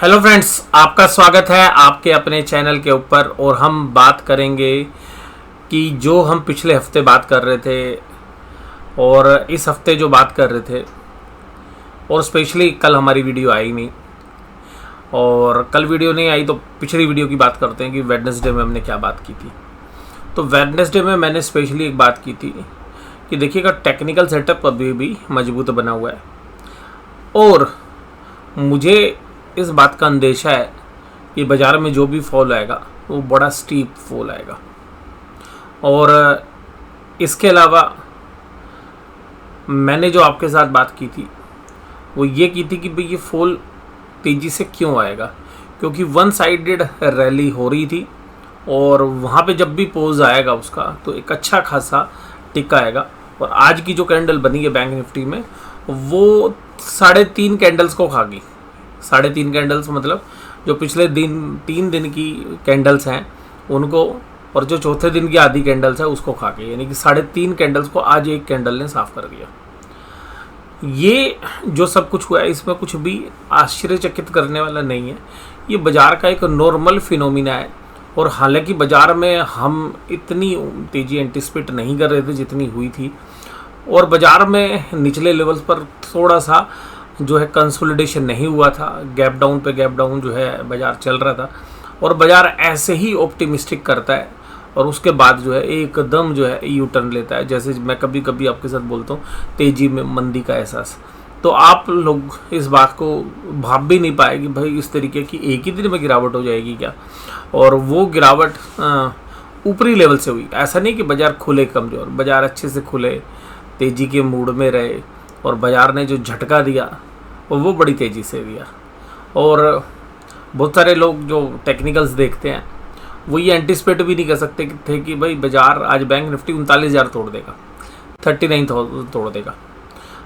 Hello friends, आपका स्वागत है आपके अपने चैनल के ऊपर। और हम बात करेंगे कि जो हम पिछले हफ्ते बात कर रहे थे और इस हफ्ते जो बात कर रहे थे, और स्पेशली कल हमारी वीडियो आई नहीं, और कल वीडियो नहीं आई तो पिछली वीडियो की बात करते हैं कि वेडनेसडे में हमने क्या बात की थी। तो वेडनेसडे में मैंने स्पेशली एक बात की थी कि देखिएगा, टेक्निकल सेटअप अभी भी मजबूत बना हुआ है और मुझे इस बात का अंदेशा है कि बाज़ार में जो भी फॉल आएगा वो बड़ा स्टीप फॉल आएगा। और इसके अलावा मैंने जो आपके साथ बात की थी वो ये की थी कि भाई ये फॉल तेज़ी से क्यों आएगा, क्योंकि वन साइडेड रैली हो रही थी और वहाँ पे जब भी पोज आएगा उसका तो एक अच्छा खासा टिक आएगा। और आज की जो कैंडल बनी है बैंक निफ्टी में वो 3.5 कैंडल्स को खा गई। 3.5 कैंडल्स मतलब जो पिछले 3 दिन की कैंडल्स हैं उनको, और जो चौथे दिन की आधी कैंडल्स है उसको खा के, यानी कि 3.5 कैंडल्स को आज एक कैंडल ने साफ कर दिया। ये जो सब कुछ हुआ है इसमें कुछ भी आश्चर्यचकित करने वाला नहीं है। ये बाज़ार का एक नॉर्मल फिनोमिना है। और हालांकि बाज़ार में हम इतनी तेज़ी एंटिसिपेट नहीं कर रहे थे जितनी हुई थी, और बाज़ार में निचले लेवल्स पर थोड़ा सा जो है कंसोलिडेशन नहीं हुआ था, गैप डाउन जो है बाज़ार चल रहा था। और बाज़ार ऐसे ही ऑप्टिमिस्टिक करता है और उसके बाद जो है एकदम जो है यू टर्न लेता है। जैसे मैं कभी कभी आपके साथ बोलता हूँ तेज़ी में मंदी का एहसास, तो आप लोग इस बात को भाप भी नहीं पाए कि भाई इस तरीके की एक ही दिन में गिरावट हो जाएगी क्या। और वो गिरावट ऊपरी लेवल से हुई। ऐसा नहीं कि बाज़ार खुले कमज़ोर, बाज़ार अच्छे से खुले, तेज़ी के मूड में रहे, और बाज़ार ने जो झटका दिया वो बड़ी तेज़ी से दिया। और बहुत सारे लोग जो टेक्निकल्स देखते हैं वो ये एंटिसिपेट भी नहीं कर सकते थे कि भाई बाज़ार आज बैंक निफ्टी 39,000 तोड़ देगा, 39,000 तोड़ देगा।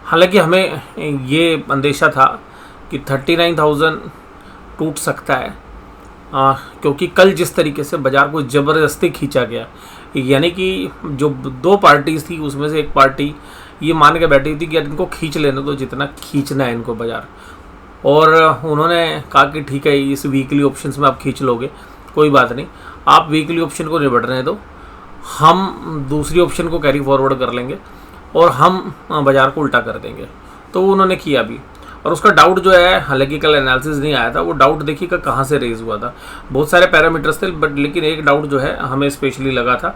हालांकि हमें ये अंदेशा था कि 39,000 टूट सकता है, क्योंकि कल जिस तरीके से बाज़ार को ज़बरदस्ती खींचा गया, यानी कि जो 2 पार्टीज थी उसमें से एक पार्टी ये मान के बैठी थी कि इनको खींच लेना, तो जितना खींचना है इनको बाज़ार, और उन्होंने कहा कि ठीक है इस वीकली ऑप्शंस में आप खींच लोगे, कोई बात नहीं, आप वीकली ऑप्शन को निपट रहे दो, हम दूसरी ऑप्शन को कैरी फॉरवर्ड कर लेंगे और हम बाज़ार को उल्टा कर देंगे। तो वो उन्होंने किया भी। और उसका डाउट जो है, हालांकि कल एनालिसिस नहीं आया था, वो डाउट देखिएगा कहाँ से रेज हुआ था। बहुत सारे पैरामीटर्स थे, बट लेकिन एक डाउट जो है हमें स्पेशली लगा था,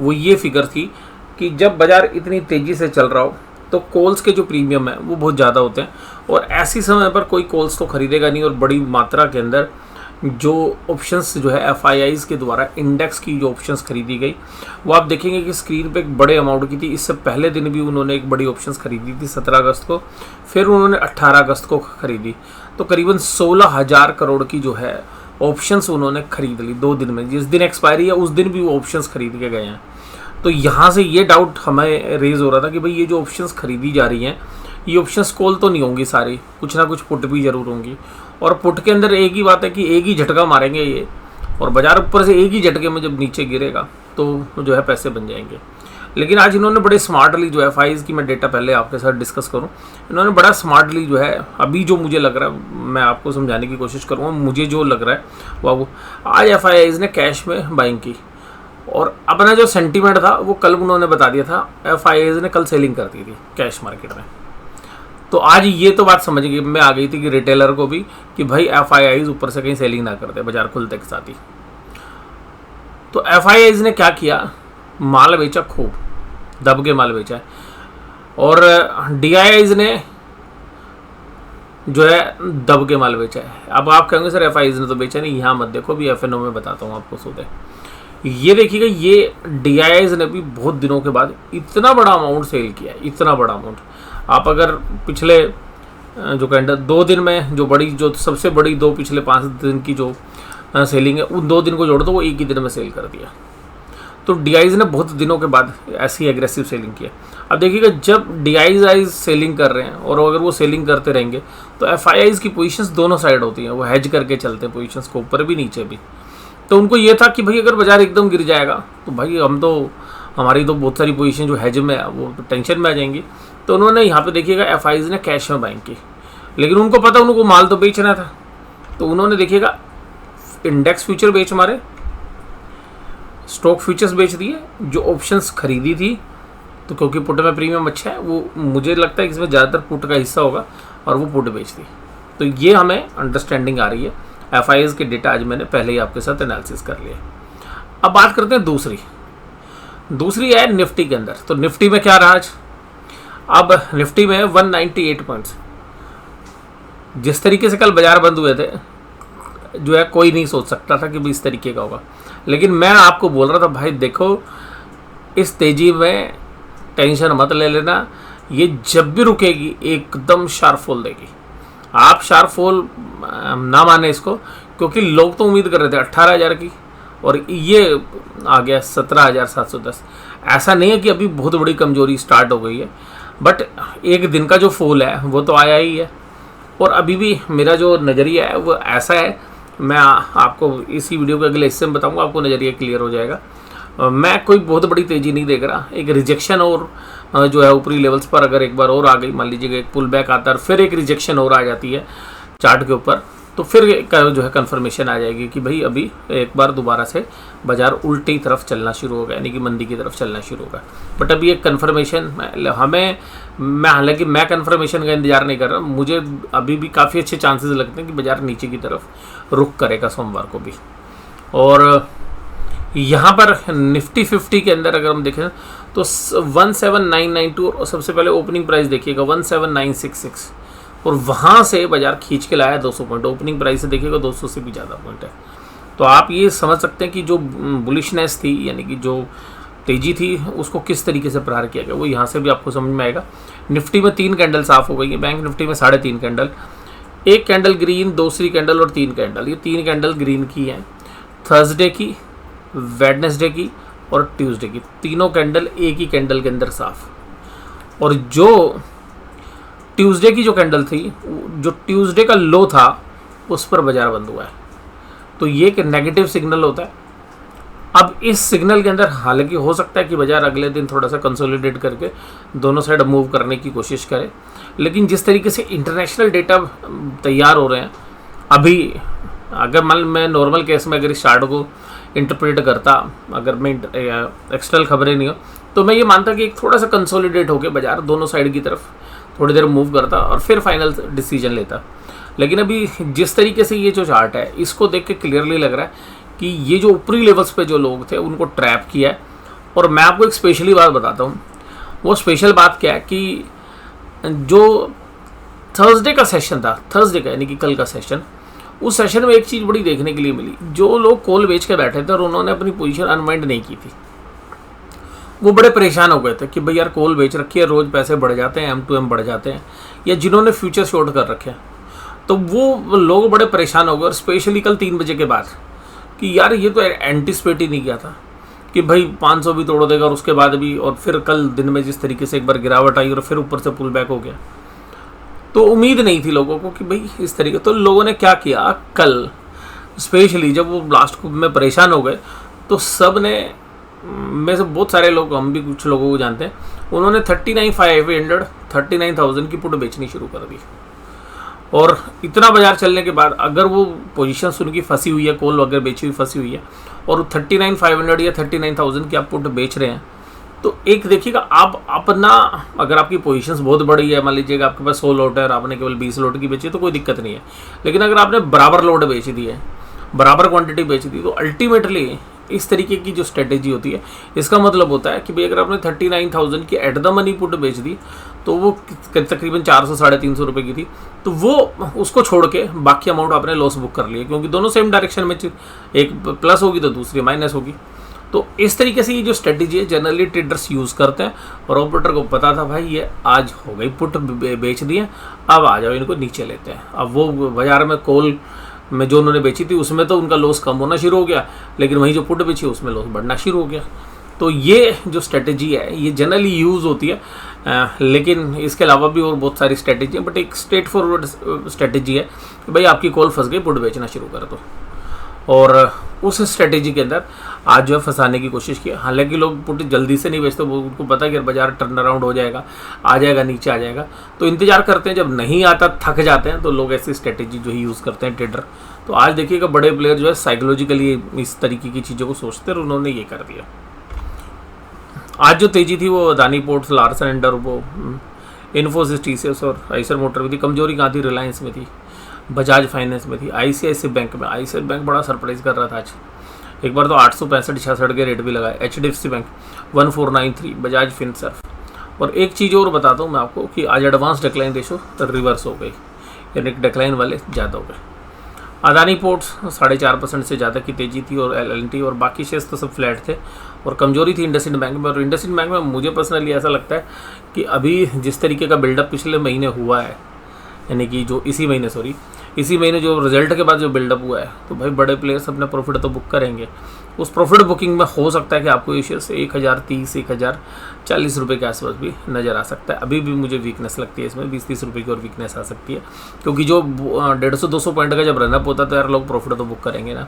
वो ये फिगर थी कि जब बाज़ार इतनी तेज़ी से चल रहा हो तो कॉल्स के जो प्रीमियम है वो बहुत ज़्यादा होते हैं, और ऐसी समय पर कोई कॉल्स तो खरीदेगा नहीं। और बड़ी मात्रा के अंदर जो ऑप्शंस जो है एफआईआईज़ के द्वारा इंडेक्स की जो ऑप्शंस खरीदी गई वो आप देखेंगे कि स्क्रीन पे एक बड़े अमाउंट की थी। इससे पहले दिन भी उन्होंने एक बड़ी ऑप्शंस खरीदी थी 17 अगस्त को, फिर उन्होंने 18 अगस्त को खरीदी, तो करीबन 16,000 करोड़ की जो है ऑप्शंस उन्होंने खरीद ली 2 दिन में। जिस दिन एक्सपायरी है उस दिन भी वो ऑप्शंस खरीद के गए हैं। तो यहाँ से ये डाउट हमें रेज हो रहा था कि भाई ये जो ऑप्शंस खरीदी जा रही हैं ये ऑप्शंस कॉल तो नहीं होंगी सारी, कुछ ना कुछ पुट भी जरूर होंगी। और पुट के अंदर एक ही बात है कि एक ही झटका मारेंगे ये, और बाज़ार ऊपर से एक ही झटके में जब नीचे गिरेगा तो जो है पैसे बन जाएंगे। लेकिन आज इन्होंने बड़े स्मार्टली जो है एफआईआईज़ की मैं डेटा पहले आपके साथ डिस्कस करूं, इन्होंने बड़ा स्मार्टली जो है अभी जो मुझे लग रहा है मैं आपको समझाने की कोशिश करूँगा। मुझे जो लग रहा है वो आज एफआईआईज़ ने कैश में बाइंग की, और अपना जो सेंटीमेंट था वो कल उन्होंने बता दिया था, एफआईआईज़ ने कल सेलिंग कर दी थी कैश मार्केट में। तो आज ये तो बात समझ में आ गई थी कि रिटेलर को भी कि भाई एफआईआईज़ ऊपर से कहीं सेलिंग ना कर दे बाजार खुलते के साथ ही। तो एफआईआईज़ ने क्या किया, माल बेचा, खूब दब के माल बेचा है। और डीआईआईज़ ने जो है दब के माल बेचा है। अब आप कहेंगे सर एफआईआईज़ ने तो बेचा नहीं, यहाँ मत देखो, भी एफएनओ में बताता हूँ आपको सोते। ये देखिएगा, ये डीआईआईज़ ने भी बहुत दिनों के बाद इतना बड़ा अमाउंट सेल किया है, इतना बड़ा अमाउंट। आप अगर पिछले जो कैंडल 2 दिन में जो सबसे बड़ी 2 पिछले 5 दिन की जो सेलिंग है उन 2 दिन को जोड़ दो, वो एक ही दिन में सेल कर दिया। तो डीआईआईज़ ने बहुत दिनों के बाद ऐसी एग्रेसिव सेलिंग किया। अब देखिएगा, जब डीआईआईज़ सेलिंग कर रहे हैं और अगर वो सेलिंग करते रहेंगे तो एफआईआईज़ की पोजीशंस दोनों साइड होती हैं, वो हेज करके चलते हैं पोजीशंस को, ऊपर भी नीचे भी। तो उनको ये था कि भाई अगर बाजार एकदम गिर जाएगा तो भाई हमारी तो बहुत सारी पोजीशन जो हेज में है वो टेंशन में आ जाएंगी। तो उन्होंने यहाँ पे देखिएगा एफआईआईज़ ने कैश में बाइंग की, लेकिन उनको पता उनको माल तो बेचना था, तो उन्होंने देखिएगा इंडेक्स फ्यूचर बेच मारे, स्टॉक फ्यूचर्स बेच दिए, जो ऑप्शंस खरीदी थी तो क्योंकि पुट में प्रीमियम अच्छा है, वो मुझे लगता है कि इसमें ज़्यादातर पुट का हिस्सा होगा और वो पुट बेच दी। तो ये हमें अंडरस्टैंडिंग आ रही है। FIs के डेटा आज मैंने पहले ही आपके साथ एनालिसिस कर लिया। अब बात करते हैं दूसरी है निफ्टी के अंदर। तो निफ्टी में क्या रहा आज? अब निफ्टी में 198 पॉइंट्स, जिस तरीके से कल बाजार बंद हुए थे जो है कोई नहीं सोच सकता था कि भी इस तरीके का होगा। लेकिन मैं आपको बोल रहा था भाई देखो इस तेजी में टेंशन मत ले लेना, ये जब भी रुकेगी एकदम शार्प फॉल देगी। आप शार्प फॉल ना माने इसको, क्योंकि लोग तो उम्मीद कर रहे थे 18,000 की और ये आ गया 17,710। ऐसा नहीं है कि अभी बहुत बड़ी कमजोरी स्टार्ट हो गई है, बट एक दिन का जो फॉल है वो तो आया ही है। और अभी भी मेरा जो नज़रिया है वो ऐसा है, मैं आपको इसी वीडियो के अगले हिस्से में बताऊंगा, आपको नज़रिया क्लियर हो जाएगा। मैं कोई बहुत बड़ी तेज़ी नहीं देख रहा। एक रिजेक्शन और जो है ऊपरी लेवल्स पर अगर एक बार और आ गई, मान लीजिएगा एक पुल बैक आता है फिर एक रिजेक्शन और आ जाती है चार्ट के ऊपर, तो फिर जो है कंफर्मेशन आ जाएगी कि भाई अभी एक बार दोबारा से बाजार उल्टी तरफ चलना शुरू होगा, यानी कि मंदी की तरफ चलना शुरू होगा। बट अभी एक कंफर्मेशन हालांकि मैं कंफर्मेशन का इंतजार नहीं कर रहा, मुझे अभी भी काफ़ी अच्छे चांसेस लगते हैं कि बाजार नीचे की तरफ रुख करेगा सोमवार को भी। और यहाँ पर निफ्टी 50 के अंदर अगर हम देखें तो 17992 और सबसे पहले ओपनिंग प्राइस देखिएगा 17966 और वहाँ से बाजार खींच के लाया 200 पॉइंट। ओपनिंग प्राइस से देखिएगा 200 से भी ज़्यादा पॉइंट है। तो आप ये समझ सकते हैं कि जो बुलिशनेस थी, यानी कि जो तेज़ी थी, उसको किस तरीके से प्रहार किया गया, वो यहाँ से भी आपको समझ में आएगा। निफ्टी में 3 कैंडल साफ हो गई है, बैंक निफ्टी में 3.5 कैंडल, 1 कैंडल ग्रीन, दूसरी कैंडल और 3 कैंडल। ये 3 कैंडल ग्रीन की हैं, थर्सडे की, वेडनेसडे की और ट्यूसडे की। तीनों कैंडल एक ही कैंडल के अंदर साफ। और जो ट्यूसडे की जो कैंडल थी, जो ट्यूसडे का लो था, उस पर बाजार बंद हुआ है। तो ये एक नेगेटिव सिग्नल होता है। अब इस सिग्नल के अंदर हालांकि हो सकता है कि बाजार अगले दिन थोड़ा सा कंसोलिडेट करके दोनों साइड मूव करने की कोशिश करे, लेकिन जिस तरीके से इंटरनेशनल डेटा तैयार हो रहे हैं अभी, अगर मैं नॉर्मल केस में अगर इस चार्ट को इंटरप्रेट करता, अगर मैं एक्सटर्नल खबरें नहीं हो, तो मैं ये मानता कि एक थोड़ा सा कंसोलिडेट होकर बाजार दोनों साइड की तरफ थोड़ी देर मूव करता और फिर फाइनल डिसीजन लेता। लेकिन अभी जिस तरीके से ये जो चार्ट है, इसको देख के क्लियरली लग रहा है कि ये जो ऊपरी लेवल्स पे जो लोग थे उनको ट्रैप किया है। और मैं आपको एक स्पेशली बात बताता हूँ। वो स्पेशल बात क्या है कि जो थर्सडे का सेशन था, थर्सडे का यानी कि कल का सेशन, उस सेशन में एक चीज़ बड़ी देखने के लिए मिली। जो लोग कॉल बेच के बैठे थे और उन्होंने अपनी पोजीशन अनवाइंड नहीं की थी, वो बड़े परेशान हो गए थे कि भाई यार कॉल बेच रखी है, रोज़ पैसे बढ़ जाते हैं, M2M बढ़ जाते हैं, या जिन्होंने फ्यूचर शॉर्ट कर रखे हैं, तो वो लोग बड़े परेशान हो गए। और स्पेशली कल 3 बजे के बाद कि यार ये तो एंटिसिपेट ही नहीं किया था कि भाई 500 भी तोड़ देगा और उसके बाद भी, और फिर कल दिन में जिस तरीके से एक बार गिरावट आई और फिर ऊपर से पुल बैक हो गया, तो उम्मीद नहीं थी लोगों को कि भाई इस तरीके। तो लोगों ने क्या किया कल, स्पेशली जब वो लास्ट में परेशान हो गए, तो सब ने में से बहुत सारे लोग, हम भी कुछ लोगों को जानते हैं, उन्होंने 39,500 39,000 की पुट बेचनी शुरू कर दी। और इतना बाजार चलने के बाद अगर वो पोजीशन उनकी फंसी हुई है, कॉल वगैरह बेची हुई फंसी हुई है, और 39,500 या 39,000 की आप पुट बेच रहे हैं, तो एक देखिएगा आप अपना, अगर आपकी पोजीशंस बहुत बड़ी है, मान लीजिएगा आपके पास 100 लॉट है और आपने केवल 20 लॉट की बेची है तो कोई दिक्कत नहीं है। लेकिन अगर आपने बराबर लॉट बेच दी है, बराबर क्वांटिटी बेच दी, तो अल्टीमेटली इस तरीके की जो स्ट्रेटेजी होती है, इसका मतलब होता है कि भाई अगर आपने 39,000 की एट द मनी पुट बेच दी, तो वो तकरीबन 400-350 रुपये की थी, तो वो उसको छोड़ के बाकी अमाउंट आपने लॉस बुक कर लिया, क्योंकि दोनों सेम डायरेक्शन में, एक प्लस होगी तो दूसरी माइनस होगी। तो इस तरीके से ये जो स्ट्रेटेजी है जनरली ट्रेडर्स यूज़ करते हैं। और ऑपरेटर को पता था भाई ये आज हो गई पुट बेच दिए, अब आ जाओ इनको नीचे लेते हैं। अब वो बाजार में कॉल में जो उन्होंने बेची थी उसमें तो उनका लॉस कम होना शुरू हो गया, लेकिन वहीं जो पुट बेची उसमें लॉस बढ़ना शुरू हो गया। तो ये जो स्ट्रेटेजी है ये जनरली यूज़ होती है, लेकिन इसके अलावा भी और बहुत सारी स्ट्रेटेजी है, बट एक स्ट्रेट फॉरवर्ड स्ट्रेटेजी है कि भाई आपकी कॉल फंस गई, पुट बेचना शुरू कर दो। और उस स्ट्रेटेजी के अंदर आज जो है फंसाने की कोशिश की। हालांकि लोग पुट जल्दी से नहीं बेचते, वो उनको पता है कि बाजार टर्न अराउंड हो जाएगा, आ जाएगा, नीचे आ जाएगा, तो इंतजार करते हैं। जब नहीं आता, थक जाते हैं, तो लोग ऐसी स्ट्रेटेजी जो है यूज़ करते हैं ट्रेडर। तो आज देखिएगा बड़े प्लेयर जो है साइकोलॉजिकली इस तरीके की चीज़ों को सोचते हैं और उन्होंने ये कर दिया। आज जो तेजी थी वो Adani ports, Larsen and turbo, Infosys, TCS और आइसर मोटर में थी। कमजोरी कहाँ थी? रिलायंस में थी, बजाज फाइनेंस में थी, आईसीआईसीआई बैंक में। आईसीआई बैंक बड़ा सरप्राइज कर रहा था आज, एक बार तो 865-66 के रेट भी लगाए। HDFC bank 1493, Bajaj Finserv. और एक चीज़ और बताता हूँ मैं आपको कि आज एडवांस डिक्लाइन रेशो रिवर्स हो गई, यानी डिक्लाइन वाले ज़्यादा हो गए। अदानी पोर्ट्स 4.5% से ज़्यादा की तेजी थी और एल&टी और बाकी शेयर्स तो सब फ्लैट थे। और कमजोरी थी इंडसइंड बैंक में। और इंडसइंड बैंक में मुझे पर्सनली ऐसा लगता है कि अभी जिस तरीके का बिल्डअप पिछले महीने हुआ है, यानी कि जो इसी महीने जो रिजल्ट के बाद जो बिल्डअप हुआ है, तो भाई बड़े प्लेयर्स अपने प्रॉफिट तो बुक करेंगे। उस प्रॉफिट बुकिंग में हो सकता है कि आपको ये शेयर 1030, 1040 रुपये के आसपास भी नज़र आ सकता है। अभी भी मुझे वीकनेस लगती है इसमें, 20-30 रुपये की और वीकनेस आ सकती है, क्योंकि जो 150-200 पॉइंट का जब रनअप होता है तो यार लोग प्रॉफिट तो बुक करेंगे ना।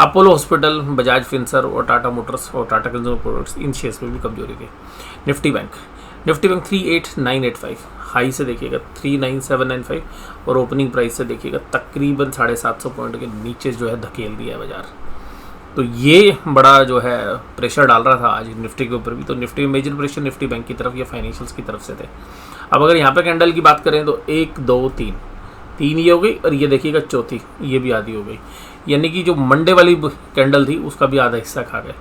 अपोलो हॉस्पिटल, बजाज फिनसर और टाटा मोटर्स और टाटा कंज्यूमर प्रोडक्ट्स, इन शेयर्स में भी कमजोरी थी। निफ्टी बैंक 38985 हाई से देखिएगा 39795 और ओपनिंग प्राइस से देखिएगा तकरीबन 750 पॉइंट के नीचे जो है धकेल दिया है बाजार। तो ये बड़ा जो है प्रेशर डाल रहा था आज निफ्टी के ऊपर भी। तो निफ्टी में मेजर प्रेशर निफ्टी बैंक की तरफ या फाइनेंशियल्स की तरफ से थे। अब अगर यहाँ पे कैंडल की बात करें तो 1 2 3 ये हो गई और ये देखिएगा चौथी, ये भी आधी हो गई, यानी कि जो मंडे वाली कैंडल थी उसका भी आधा हिस्सा खा गए।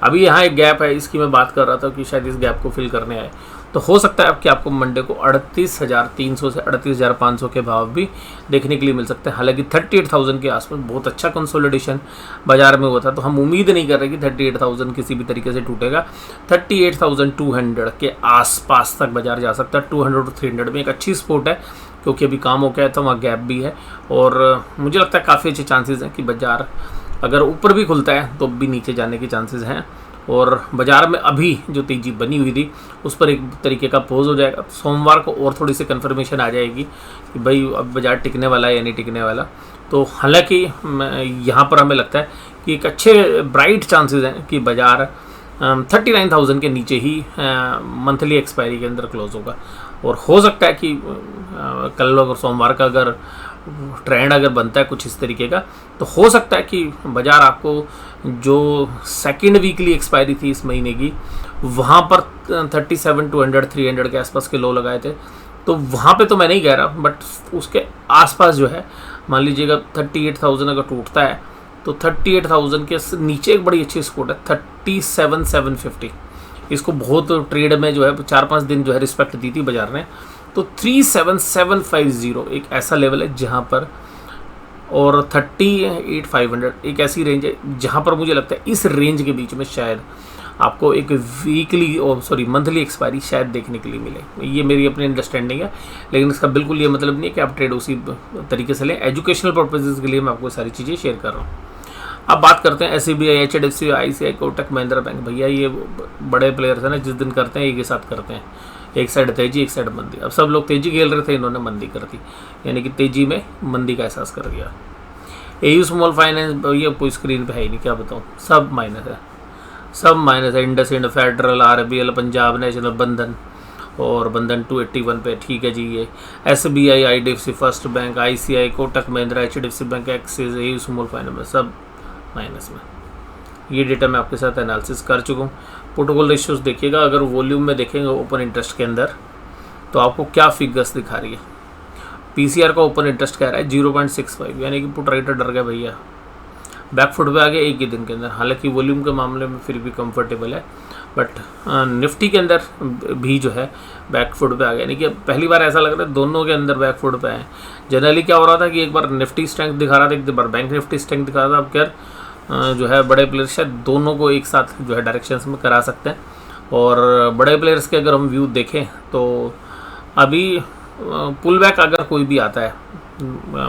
अभी यहाँ एक गैप है, इसकी मैं बात कर रहा था कि शायद इस गैप को फिल करने आए, तो हो सकता है कि आपको मंडे को 38,300 से 38,500 के भाव भी देखने के लिए मिल सकते हैं। हालांकि 38,000 के आसपास बहुत अच्छा कंसोलिडेशन बाजार में हुआ था, तो हम उम्मीद नहीं कर रहे कि 38,000 किसी भी तरीके से टूटेगा। 38,200 के आसपास तक बाजार जा सकता है। 200 to 300 में एक अच्छी स्पोर्ट है, क्योंकि अभी काम हो गया है तो वहाँ गैप भी है और मुझे लगता है काफ़ी अच्छे चांसेस हैं कि बाजार अगर ऊपर भी खुलता है तो भी नीचे जाने के चांसेस हैं। और बाजार में अभी जो तेजी बनी हुई थी उस पर एक तरीके का पोज हो जाएगा। सोमवार को और थोड़ी सी कंफर्मेशन आ जाएगी कि भाई अब बाजार टिकने वाला है या नहीं टिकने वाला। तो हालांकि यहाँ पर हमें लगता है कि एक अच्छे ब्राइट चांसेस हैं कि बाजार 39,000 के नीचे ही मंथली एक्सपायरी के अंदर क्लोज होगा। और हो सकता है कि कल अगर सोमवार का अगर ट्रेंड अगर बनता है कुछ इस तरीके का, तो हो सकता है कि बाजार आपको जो सेकंड वीकली एक्सपायरी थी इस महीने की, वहाँ पर 37,200 300 के आसपास के लो लगाए थे, तो वहाँ पे तो मैं नहीं कह रहा, बट उसके आसपास जो है मान लीजिएगा 38,000 अगर टूटता है तो 38,000 के नीचे एक बड़ी अच्छी सपोर्ट है 37,750। इसको बहुत ट्रेड में जो है 4-5 दिन जो है रिस्पेक्ट दी थी बाजार ने। तो 37,750 एक ऐसा लेवल है जहाँ पर, और 38,500 एक ऐसी रेंज है जहाँ पर मुझे लगता है इस रेंज के बीच में शायद आपको एक वीकली और मंथली एक्सपायरी शायद देखने के लिए मिले। ये मेरी अपनी अंडरस्टैंडिंग है, लेकिन इसका बिल्कुल ये मतलब नहीं है कि आप ट्रेड उसी तरीके से लें। एजुकेशनल पर्पजेज़ के लिए मैं आपको सारी चीज़ें शेयर कर रहा हूँ। अब बात करते हैं SBI, HDFC, ICICI, Kotak Mahindra bank. भैया ये बड़े प्लेयर्स हैं ना, जिस दिन करते हैं एक ही साथ करते हैं, एक साइड तेजी एक साइड मंदी। अब सब लोग तेजी खेल रहे थे, इन्होंने मंदी कर दी, यानी कि तेजी में मंदी का एहसास कर दिया। AU स्मॉल फाइनेंस, भैया कोई स्क्रीन पे है ही नहीं, क्या बताऊँ, सब माइनस है, सब माइनस है। IndusInd, federal, RBL, Punjab national, बंधन, और बंधन 281 पे, ठीक है जी। ये SBI, IDFC first bank, ICICI, Kotak Mahindra, HDFC bank, axis, AU small finance में सब माइनस में। ये डेटा मैं आपके साथ एनालिसिस कर चुका हूँ। प्रोटोकॉल रेशियोज देखिएगा, अगर वॉल्यूम में देखेंगे ओपन इंटरेस्ट के अंदर तो आपको क्या फिगर्स दिखा रही है। PCR का ओपन इंटरेस्ट कह रहा है 0.65, यानी कि पुट राइटर डर गया भैया, बैकफुट पे आ गया एक ही दिन के अंदर। हालांकि वॉल्यूम के मामले में फिर भी कंफर्टेबल है, बट निफ्टी के अंदर भी जो है बैकफुट पे आ गया, यानी कि पहली बार ऐसा लग रहा है दोनों के अंदर बैकफुट पे आए। जनरली क्या हो रहा था कि एक बार निफ्टी स्ट्रेंथ दिखा रहा था, एक बार बैंक निफ्टी स्ट्रेंथ दिखा रहा था। अब क्या जो है बड़े प्लेयर्स शायद दोनों को एक साथ जो है डायरेक्शंस में करा सकते हैं। और बड़े प्लेयर्स के अगर हम व्यू देखें तो अभी पुल बैक अगर कोई भी आता है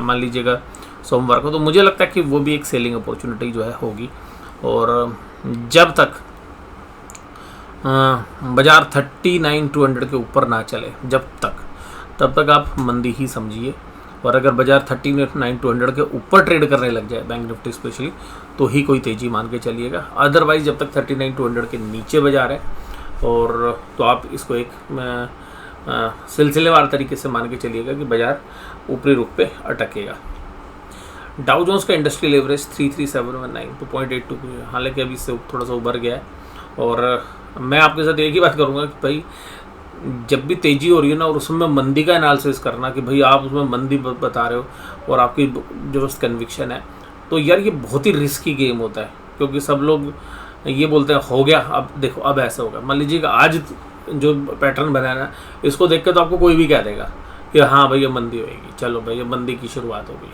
मान लीजिएगा सोमवार को, तो मुझे लगता है कि वो भी एक सेलिंग अपॉर्चुनिटी जो है होगी। और जब तक बाजार 39,200 के ऊपर ना चले, तब तक आप मंदी ही समझिए। और अगर बाजार 39,200 के ऊपर ट्रेड करने लग जाए बैंक निफ्टी स्पेशली, तो ही कोई तेज़ी मान के चलिएगा। अदरवाइज जब तक 39,200 के नीचे बाजार है और तो आप इसको एक सिलसिलेवार तरीके से मान के चलिएगा कि बाजार ऊपरी रुख पे अटकेगा। डाउ जोन्स का इंडस्ट्रियल एवरेज 33,719 तो 0.82, हालांकि अभी इससे थोड़ा सा उभर गया है। और मैं आपके साथ एक ही बात करूंगा कि भाई जब भी तेज़ी हो रही है ना और उसमें मंदी का एनालिसिस करना कि भाई आप उसमें मंदी बता रहे हो और आपकी जबरदस्त कन्विक्शन है, तो यार ये बहुत ही रिस्की गेम होता है, क्योंकि सब लोग ये बोलते हैं हो गया, अब देखो अब ऐसा होगा। मान लीजिए आज जो पैटर्न बनाया ना, इसको देख के तो आपको कोई भी कह देगा कि हाँ भाई ये मंदी होएगी, चलो भाई ये मंदी की शुरुआत हो गई।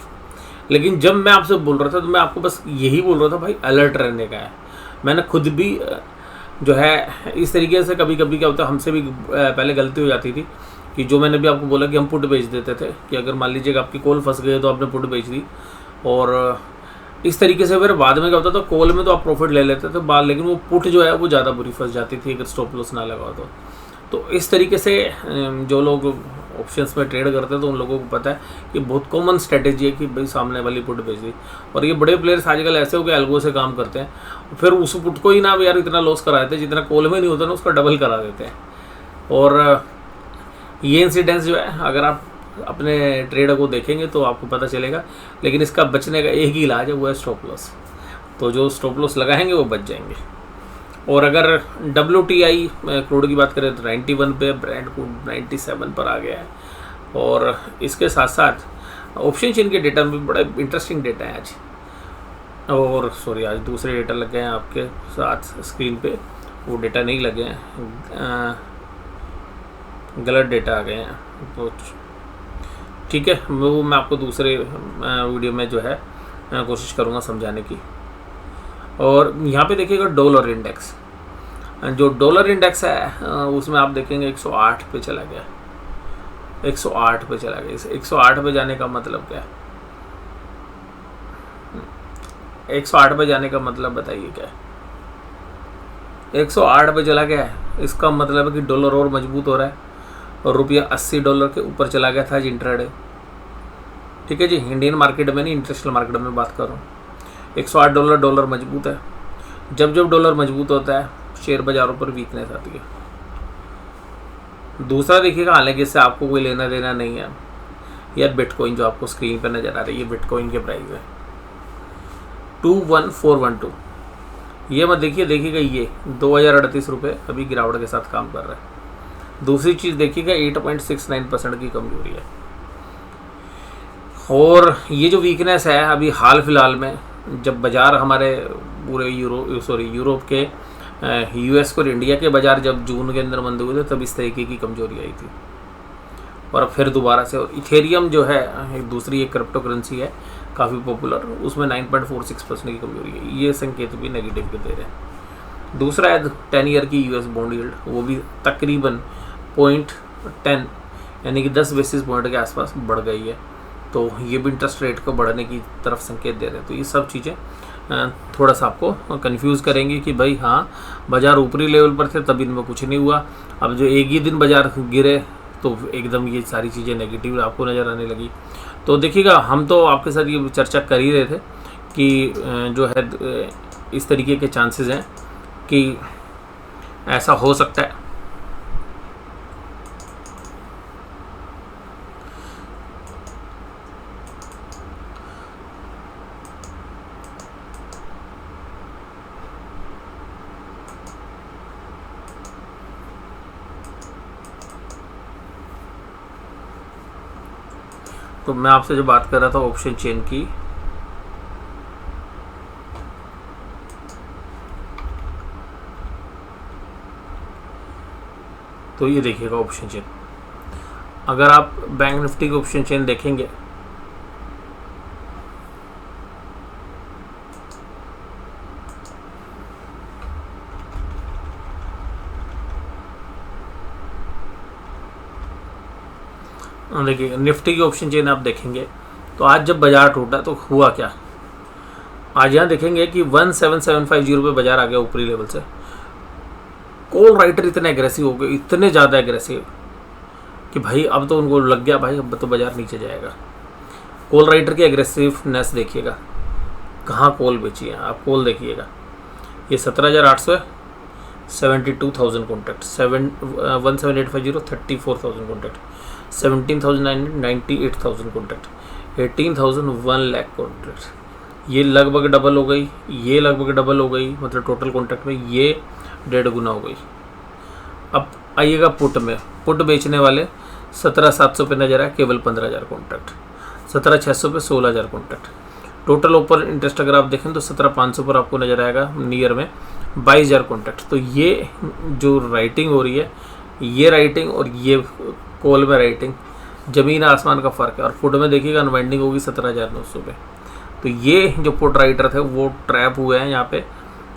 लेकिन जब मैं आपसे बोल रहा था तो मैं आपको बस यही बोल रहा था भाई अलर्ट रहने का है। मैंने खुद भी जो है इस तरीके से कभी कभी क्या होता है, हमसे भी पहले गलती हो जाती थी कि जो मैंने भी आपको बोला कि हम पुट बेच देते थे कि अगर मान लीजिए कि आपकी कॉल फंस गई तो आपने पुट बेच दी, और इस तरीके से फिर बाद में क्या होता था, कॉल में तो आप प्रॉफिट ले लेते थे बाद, लेकिन वो पुट जो है वो ज़्यादा बुरी फंस जाती थी अगर स्टॉप लॉस ना लगा तो इस तरीके से जो लोग ऑप्शंस में ट्रेड करते हैं तो उन लोगों को पता है कि बहुत कॉमन स्ट्रेटेजी है कि भाई सामने वाली पुट बेच दी। और ये बड़े प्लेयर्स आजकल ऐसे हो गए एल्गो से काम करते हैं, फिर उस पुट को ही ना यार इतना लॉस करा देते हैं जितना कॉल में नहीं होता ना, उसका डबल करा देते हैं। और ये इंसिडेंस जो है अगर आप अपने ट्रेडर को देखेंगे तो आपको पता चलेगा। लेकिन इसका बचने का एक ही इलाज है, वो है स्टॉप लॉस। तो जो स्टॉप लॉस लगाएंगे वो बच जाएंगे। और अगर WTI क्रूड की बात करें तो 91 पे, ब्रेंट क्रूड 97 पर आ गया है। और इसके साथ साथ ऑप्शन चेन के डेटा में बड़ा इंटरेस्टिंग डेटा है आज, और सॉरी आज दूसरे डेटा लग गए हैं आपके साथ स्क्रीन पे, वो डेटा नहीं लगे हैं, गलत डेटा आ गए हैं। तो ठीक है, वो मैं आपको दूसरे वीडियो में जो है कोशिश करूँगा समझाने की। और यहाँ पे देखिएगा डॉलर इंडेक्स, जो डॉलर इंडेक्स है उसमें आप देखेंगे 108 पे चला गया, 108 पे चला गया। इस 108 पे जाने का मतलब क्या है? 108 पे जाने का मतलब बताइए क्या है? 108 पे चला गया है, इसका मतलब है कि डॉलर और मजबूत हो रहा है और रुपया $80 के ऊपर चला गया था आज इंट्राडे। ठीक है जी, इंडियन मार्केट में नहीं, इंटरनेशनल मार्केट में बात कर रहा हूँ। $108 डॉलर मजबूत है। जब जब डॉलर मजबूत होता है शेयर बाजारों पर वीकनेस आती है। दूसरा देखिएगा, हालांकि इससे आपको कोई लेना देना नहीं है, यह बिटकॉइन जो आपको स्क्रीन पर नजर आ रही है, बिटकॉइन के प्राइस है 21412। ये मत देखिएगा ये 2038 रुपये अभी गिरावट के साथ काम कर रहा है। दूसरी चीज़ देखिएगा 8.69% की कमजोरी है। और ये जो वीकनेस है अभी हाल फिलहाल में, जब बाज़ार हमारे पूरे यूरोप के US और इंडिया के बाज़ार जब जून के अंदर बंद हुए थे तब इस तरीके की कमजोरी आई थी। और फिर दोबारा से, और इथेरियम जो है दूसरी एक क्रिप्टो करेंसी है काफ़ी पॉपुलर, उसमें 9.46% की कमजोरी है। ये संकेत भी नेगेटिव के दे रहे हैं। दूसरा है 10 ईयर की US बॉन्ड यील्ड, वो भी तकरीबन 0.10 यानी कि 10 बेसिस पॉइंट के आसपास बढ़ गई है। तो ये भी इंटरेस्ट रेट को बढ़ने की तरफ संकेत दे रहे हैं। तो ये सब चीज़ें थोड़ा सा आपको कंफ्यूज करेंगे कि भाई हाँ बाज़ार ऊपरी लेवल पर थे तब इनमें कुछ नहीं हुआ, अब जो एक ही दिन बाज़ार गिरे तो एकदम ये सारी चीज़ें नेगेटिव आपको नज़र आने लगी। तो देखिएगा, हम तो आपके साथ ये चर्चा कर ही रहे थे कि जो है इस तरीके के चांसेस हैं कि ऐसा हो सकता है। तो मैं आपसे जो बात कर रहा था ऑप्शन चेन की, तो ये देखिएगा ऑप्शन चेन, अगर आप बैंक निफ्टी के ऑप्शन चेन देखेंगे देखिए निफ्टी की ऑप्शन चेन आप देखेंगे तो आज जब बाजार टूटा तो हुआ क्या, आज यहाँ देखेंगे कि 17750 पे बाजार आ गया ऊपरी लेवल से। कॉल राइटर इतने एग्रेसिव हो गए, इतने ज़्यादा एग्रेसिव कि भाई अब तो उनको लग गया भाई अब तो बाजार नीचे जाएगा। कॉल राइटर की एग्रेसिवनेस देखिएगा, कहाँ कॉल बेची है आप, कॉल देखिएगा। ये 17,800 है, 72,000 contact, 17850 34,000 contact, 17,900 98,000 contact, 18,000 1 lakh contact. ये लगभग डबल हो गई, ये लगभग डबल हो गई, मतलब टोटल कॉन्टैक्ट में ये 1.5 गुना हो गई। अब आइएगा पुट में, पुट बेचने वाले 17,700 पे नजर आया, केवल 15,000 कॉन्टैक्ट, 17,600 पे 16,000 कॉन्टैक्ट। टोटल ओपन इंटरेस्ट अगर आप देखें तो 17,500 पर आपको नजर आएगा नियर में 22,000 कॉन्टैक्ट। तो ये जो राइटिंग हो रही है, ये राइटिंग और ये कॉल में राइटिंग ज़मीन आसमान का फ़र्क है। और पुट में देखिएगा अनवाइंडिंग होगी 17,900 पे। तो ये जो पुट राइटर थे वो ट्रैप हुए हैं यहाँ पे,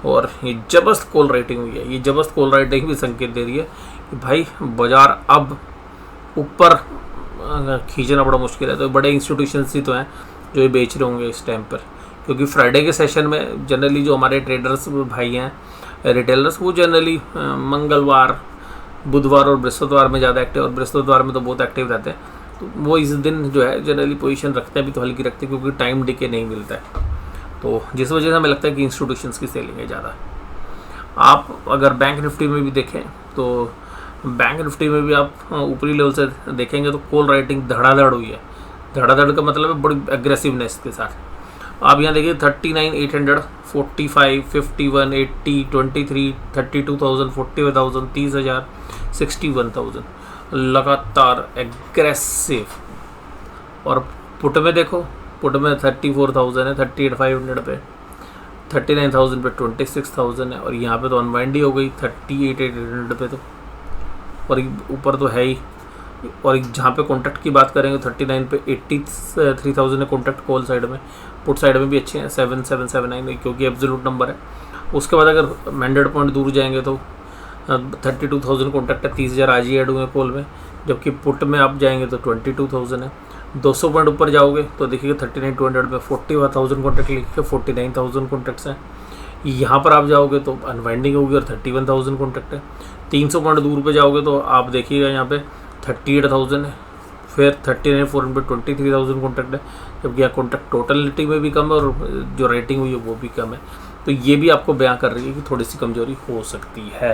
और ये जबरदस्त कॉल राइटिंग हुई है। ये जबरदस्त कॉल राइटिंग भी संकेत दे रही है कि भाई बाजार अब ऊपर खींचना बड़ा मुश्किल है। तो बड़े इंस्टीट्यूशंस ही तो हैं जो ये बेच रहे होंगे इस टाइम पर, क्योंकि फ्राइडे के सेशन में जनरली जो हमारे ट्रेडर्स भाई हैं, रिटेलर्स, वो जनरली मंगलवार, बुधवार और बृहस्पतिवार में ज़्यादा एक्टिव, और बृहस्पतिवार में तो बहुत एक्टिव रहते हैं। तो वो इस दिन जो है जनरली पोजीशन रखते हैं, भी तो हल्की रखते हैं, क्योंकि टाइम डिके नहीं मिलता है। तो जिस वजह से हमें लगता है कि इंस्टीट्यूशंस की सेलिंग है ज़्यादा। आप अगर बैंक निफ्टी में भी देखें तो बैंक निफ्टी में भी आप ऊपरी लेवल से देखेंगे तो कॉल राइटिंग धड़ाधड़ हुई है। धड़ाधड़ का मतलब है बड़ी एग्रेसिवनेस के साथ। आप यहाँ देखिए 39,800, 45, 51, 80, 23, 32,000, 45,000, 30,000, 61,000, लगातार एग्रेसिव। और पुट में देखो, पुट में 34,000 है, 38,500 पे, 39,000 पे 26,000 है, और यहाँ पे तो अनवाइंड ही हो गई 38,800 पे तो, और ऊपर तो है ही। और जहाँ पे कॉन्टैक्ट की बात करेंगे 39 पे 83,000 है कॉन्टैक्ट कॉल साइड में, पुट साइड में भी अच्छे हैं 7779, क्योंकि एब्सोल्यूट नंबर है। उसके बाद अगर मैंडेट पॉइंट दूर जाएंगे तो 32,000 कॉन्टैक्ट है, 30,000 आज ही ऐड हुए कॉल में, जबकि पुट में आप जाएंगे तो 22,000 है। 200 पॉइंट ऊपर जाओगे तो देखिएगा 39,200 में 41,000 कॉन्टैक्ट लिखे, 49,000 कॉन्टैक्ट्स हैं। यहाँ पर आप जाओगे तो अनवाइंडिंग होगी और 31,000 कॉन्टैक्ट है। 300 पॉइंट दूर पे जाओगे तो आप देखिएगा यहाँ पे 38,000 है, फिर 39,400 पे 23,000 कॉन्टैक्ट है, जबकि यहाँ कॉन्टैक्ट टोटलिटी में भी कम है और जो रेटिंग हुई है वो भी कम है। तो ये भी आपको बयां कर रही है कि थोड़ी सी कमजोरी हो सकती है।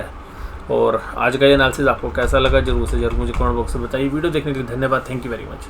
और आज का ये एनालिसिस आपको कैसा लगा जरूर से जरूर मुझे कमेंट बॉक्स में बताइए। वीडियो देखने के लिए धन्यवाद। Thank you very much.